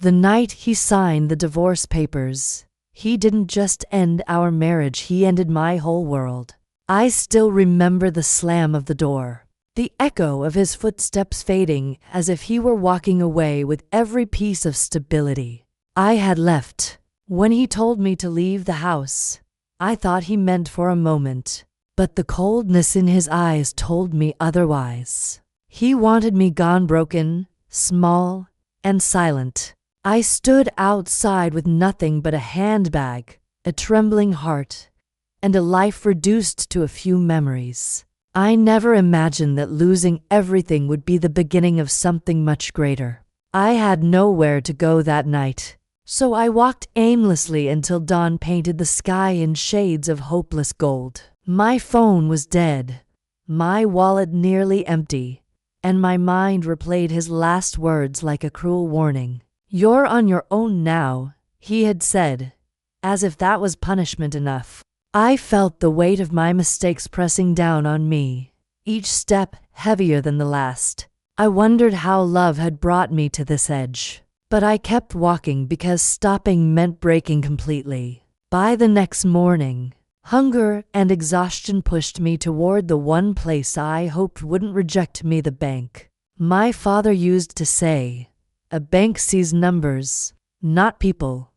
The night he signed the divorce papers, he didn't just end our marriage, he ended my whole world. I still remember the slam of the door, the echo of his footsteps fading as if he were walking away with every piece of stability I had left. When he told me to leave the house, I thought he meant for a moment, but the coldness in his eyes told me otherwise. He wanted me gone, broken, small, and silent. I stood outside with nothing but a handbag, a trembling heart, and a life reduced to a few memories. I never imagined that losing everything would be the beginning of something much greater. I had nowhere to go that night, so I walked aimlessly until dawn painted the sky in shades of hopeless gold. My phone was dead, my wallet nearly empty, and my mind replayed his last words like a cruel warning. "You're on your own now," he had said, as if that was punishment enough. I felt the weight of my mistakes pressing down on me, each step heavier than the last. I wondered how love had brought me to this edge. But I kept walking because stopping meant breaking completely. By the next morning, hunger and exhaustion pushed me toward the one place I hoped wouldn't reject me, the bank. My father used to say, "A bank sees numbers, not people."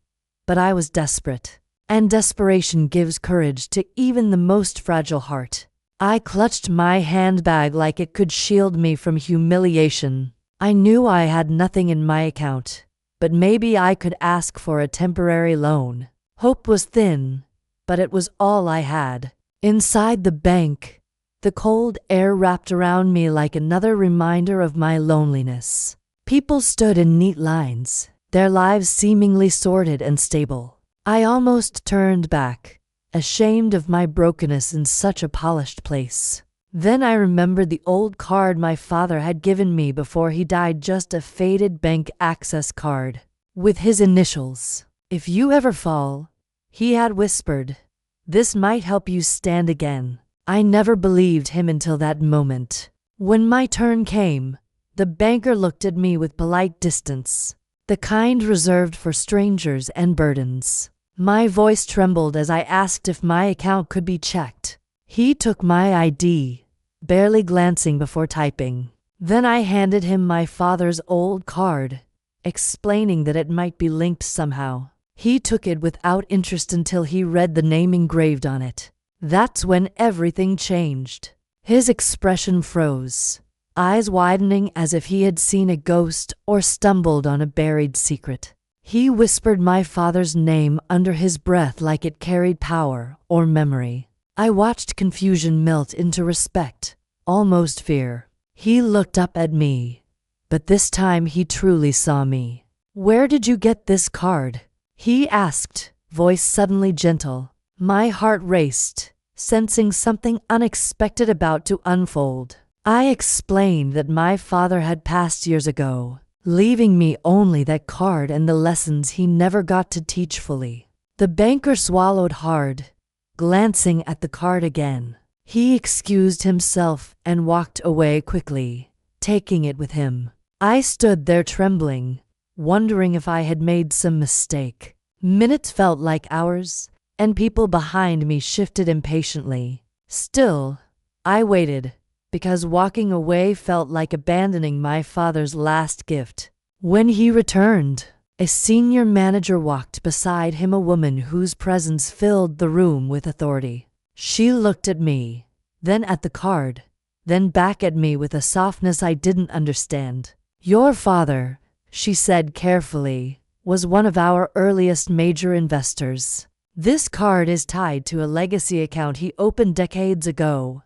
But I was desperate, and desperation gives courage to even the most fragile heart. I clutched my handbag like it could shield me from humiliation. I knew I had nothing in my account, but maybe I could ask for a temporary loan. Hope was thin, but it was all I had. Inside the bank, the cold air wrapped around me like another reminder of my loneliness. People stood in neat lines, their lives seemingly sorted and stable. I almost turned back, ashamed of my brokenness in such a polished place. Then I remembered the old card my father had given me before he died, just a faded bank access card with his initials. "If you ever fall," he had whispered, "this might help you stand again." I never believed him until that moment. When my turn came, the banker looked at me with polite distance, the kind reserved for strangers and burdens. My voice trembled as I asked if my account could be checked. He took my ID, barely glancing before typing. Then I handed him my father's old card, explaining that it might be linked somehow. He took it without interest until he read the name engraved on it. That's when everything changed. His expression froze, eyes widening as if he had seen a ghost or stumbled on a buried secret. He whispered my father's name under his breath like it carried power or memory. I watched confusion melt into respect, almost fear. He looked up at me, but this time he truly saw me. "Where did you get this card?" he asked, voice suddenly gentle. My heart raced, sensing something unexpected about to unfold. I explained that my father had passed years ago, leaving me only that card and the lessons he never got to teach fully. The banker swallowed hard, glancing at the card again. He excused himself and walked away quickly, taking it with him. I stood there trembling, wondering if I had made some mistake. Minutes felt like hours, and people behind me shifted impatiently. Still, I waited, because walking away felt like abandoning my father's last gift. When he returned, a senior manager walked beside him, a woman whose presence filled the room with authority. She looked at me, then at the card, then back at me with a softness I didn't understand. "Your father," she said carefully, "was one of our earliest major investors. This card is tied to a legacy account he opened decades ago."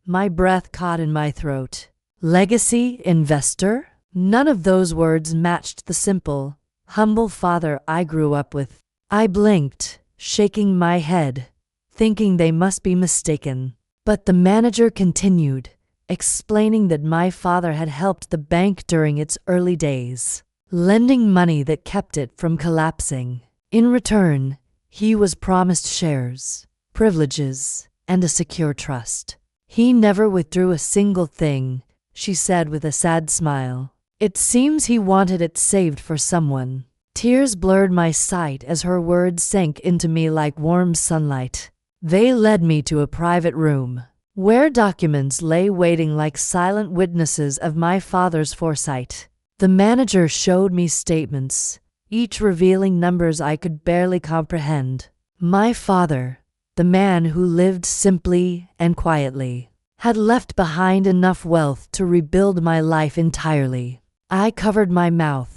My breath caught in my throat. Legacy investor? None of those words matched the simple, humble father I grew up with. I blinked, shaking my head, thinking they must be mistaken. But the manager continued, explaining that my father had helped the bank during its early days, lending money that kept it from collapsing. In return, he was promised shares, privileges, and a secure trust. "He never withdrew a single thing," she said with a sad smile. "It seems he wanted it saved for someone." Tears blurred my sight as her words sank into me like warm sunlight. They led me to a private room, where documents lay waiting like silent witnesses of my father's foresight. The manager showed me statements, each revealing numbers I could barely comprehend. My father, the man who lived simply and quietly, had left behind enough wealth to rebuild my life entirely. I covered my mouth,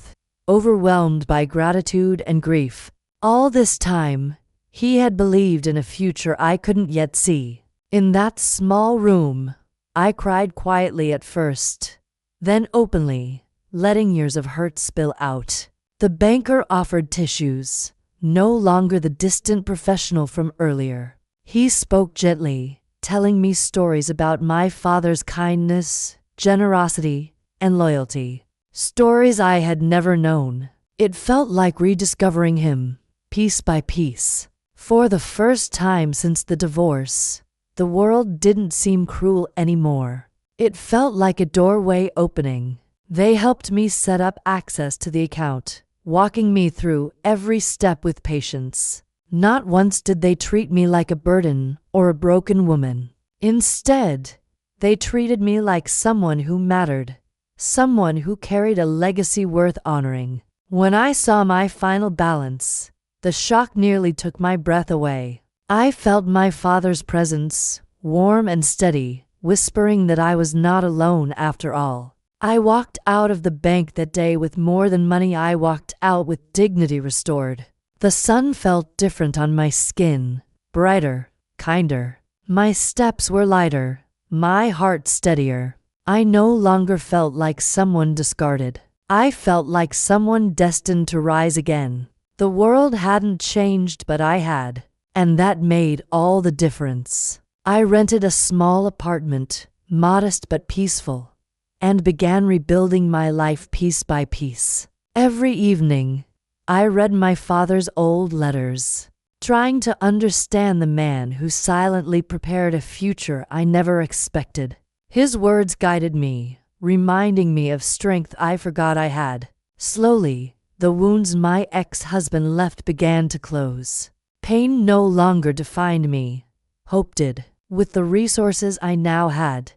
overwhelmed by gratitude and grief. All this time, he had believed in a future I couldn't yet see. In that small room, I cried quietly at first, then openly, letting years of hurt spill out. The banker offered tissues, no longer the distant professional from earlier. He spoke gently, telling me stories about my father's kindness, generosity, and loyalty. Stories I had never known. It felt like rediscovering him, piece by piece. For the first time since the divorce, the world didn't seem cruel anymore. It felt like a doorway opening. They helped me set up access to the account, walking me through every step with patience. Not once did they treat me like a burden or a broken woman. Instead, they treated me like someone who mattered, someone who carried a legacy worth honoring. When I saw my final balance, the shock nearly took my breath away. I felt my father's presence, warm and steady, whispering that I was not alone after all. I walked out of the bank that day with more than money. I walked out with dignity restored. The sun felt different on my skin, brighter, kinder. My steps were lighter, my heart steadier. I no longer felt like someone discarded. I felt like someone destined to rise again. The world hadn't changed, but I had, and that made all the difference. I rented a small apartment, modest but peaceful, and began rebuilding my life piece by piece. Every evening, I read my father's old letters, trying to understand the man who silently prepared a future I never expected. His words guided me, reminding me of strength I forgot I had. Slowly, the wounds my ex-husband left began to close. Pain no longer defined me. Hope did. With the resources I now had,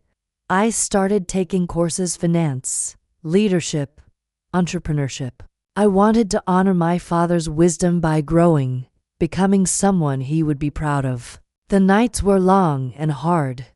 I started taking courses: finance, leadership, entrepreneurship. I wanted to honor my father's wisdom by growing, becoming someone he would be proud of. The nights were long and hard,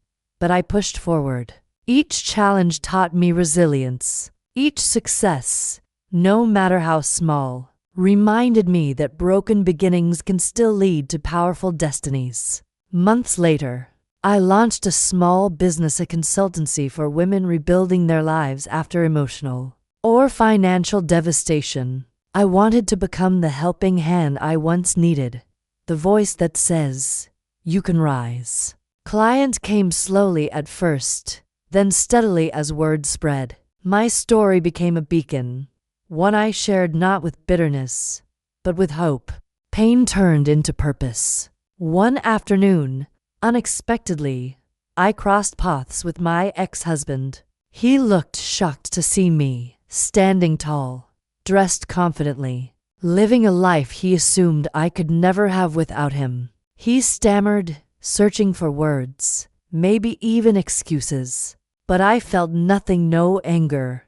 but I pushed forward. Each challenge taught me resilience. Each success, no matter how small, reminded me that broken beginnings can still lead to powerful destinies. Months later, I launched a small business, a consultancy for women rebuilding their lives after emotional or financial devastation. I wanted to become the helping hand I once needed, the voice that says, "You can rise." Clients came slowly at first, then steadily as word spread. My story became a beacon, one I shared not with bitterness, but with hope. Pain turned into purpose. One afternoon, unexpectedly, I crossed paths with my ex-husband. He looked shocked to see me, standing tall, dressed confidently, living a life he assumed I could never have without him. He stammered, searching for words, maybe even excuses. But I felt nothing: no anger,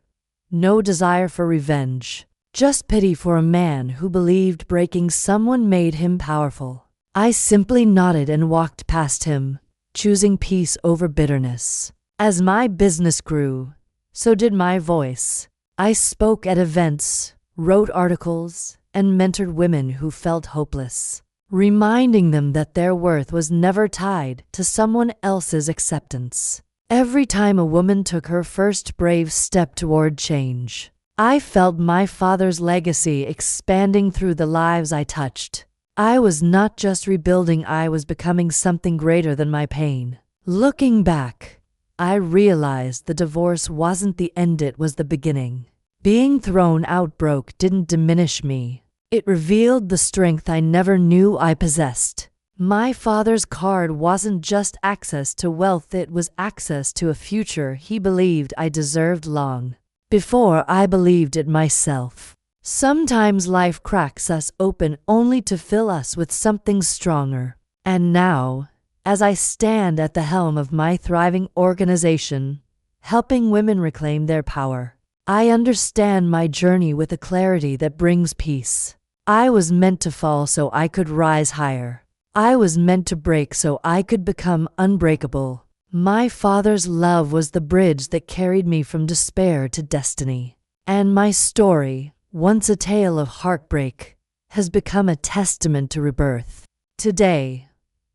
no desire for revenge, just pity for a man who believed breaking someone made him powerful. I simply nodded and walked past him, choosing peace over bitterness. As my business grew, so did my voice. I spoke at events, wrote articles, and mentored women who felt hopeless, reminding them that their worth was never tied to someone else's acceptance. Every time a woman took her first brave step toward change, I felt my father's legacy expanding through the lives I touched. I was not just rebuilding, I was becoming something greater than my pain. Looking back, I realized the divorce wasn't the end, it was the beginning. Being thrown out broke didn't diminish me. It revealed the strength I never knew I possessed. My father's card wasn't just access to wealth, it was access to a future he believed I deserved long before I believed it myself. Sometimes life cracks us open only to fill us with something stronger. And now, as I stand at the helm of my thriving organization, helping women reclaim their power, I understand my journey with a clarity that brings peace. I was meant to fall so I could rise higher. I was meant to break so I could become unbreakable. My father's love was the bridge that carried me from despair to destiny. And my story, once a tale of heartbreak, has become a testament to rebirth. Today,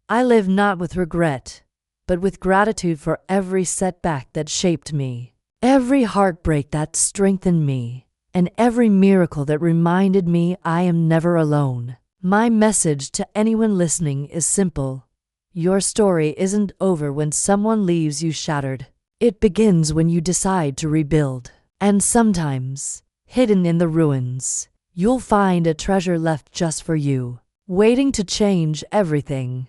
I live not with regret, but with gratitude for every setback that shaped me, every heartbreak that strengthened me, and every miracle that reminded me I am never alone. My message to anyone listening is simple. Your story isn't over when someone leaves you shattered. It begins when you decide to rebuild. And sometimes, hidden in the ruins, you'll find a treasure left just for you, waiting to change everything.